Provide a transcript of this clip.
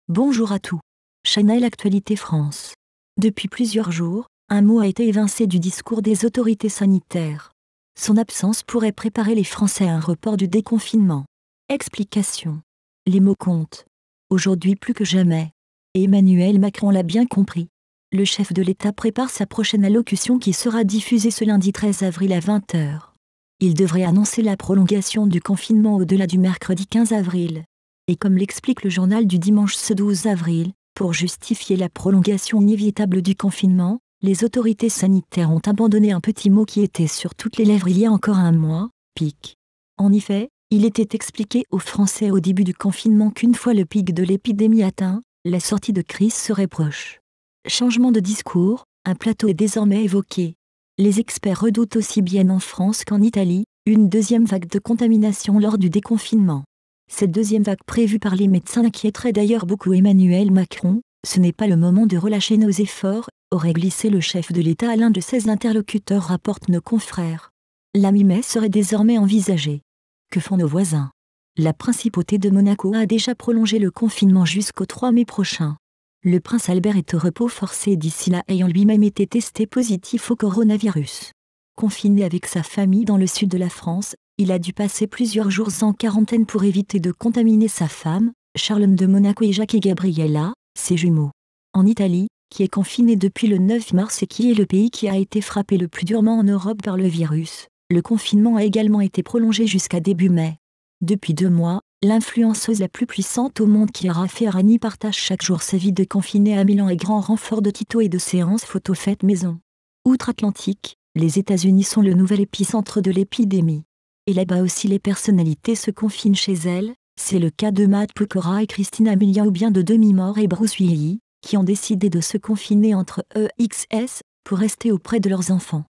Bonjour à tous. Chanel Actualité France. Depuis plusieurs jours, un mot a été évincé du discours des autorités sanitaires. Son absence pourrait préparer les Français à un report du déconfinement. Explication. Les mots comptent. Aujourd'hui plus que jamais. Et Emmanuel Macron l'a bien compris. Le chef de l'État prépare sa prochaine allocution qui sera diffusée ce lundi 13 avril à 20 h. Il devrait annoncer la prolongation du confinement au-delà du mercredi 15 avril. Et comme l'explique le journal du dimanche ce 12 avril, pour justifier la prolongation inévitable du confinement, les autorités sanitaires ont abandonné un petit mot qui était sur toutes les lèvres il y a encore un mois, pic. En effet, il était expliqué aux Français au début du confinement qu'une fois le pic de l'épidémie atteint, la sortie de crise serait proche. Changement de discours, un plateau est désormais évoqué. Les experts redoutent aussi bien en France qu'en Italie, une deuxième vague de contamination lors du déconfinement. Cette deuxième vague prévue par les médecins inquiéterait d'ailleurs beaucoup Emmanuel Macron. Ce n'est pas le moment de relâcher nos efforts, aurait glissé le chef de l'État à l'un de ses interlocuteurs, rapportent nos confrères. La mi-mai serait désormais envisagée. Que font nos voisins? La principauté de Monaco a déjà prolongé le confinement jusqu'au 3 mai prochain. Le prince Albert est au repos forcé d'ici là, ayant lui-même été testé positif au coronavirus. Confiné avec sa famille dans le sud de la France, il a dû passer plusieurs jours en quarantaine pour éviter de contaminer sa femme, Charlotte de Monaco, et Jacques et Gabriella, ses jumeaux. En Italie, qui est confinée depuis le 9 mars et qui est le pays qui a été frappé le plus durement en Europe par le virus, le confinement a également été prolongé jusqu'à début mai. Depuis 2 mois, l'influenceuse la plus puissante au monde Chiara Ferragni partage chaque jour sa vie de confinée à Milan et grand renfort de tutos et de séances photo faites maison. Outre-Atlantique, les États-Unis sont le nouvel épicentre de l'épidémie. Et là-bas aussi les personnalités se confinent chez elles, c'est le cas de Matt Pokora et Christina Milian, ou bien de Demi Moore et Bruce Willis, qui ont décidé de se confiner entre EXS, pour rester auprès de leurs enfants.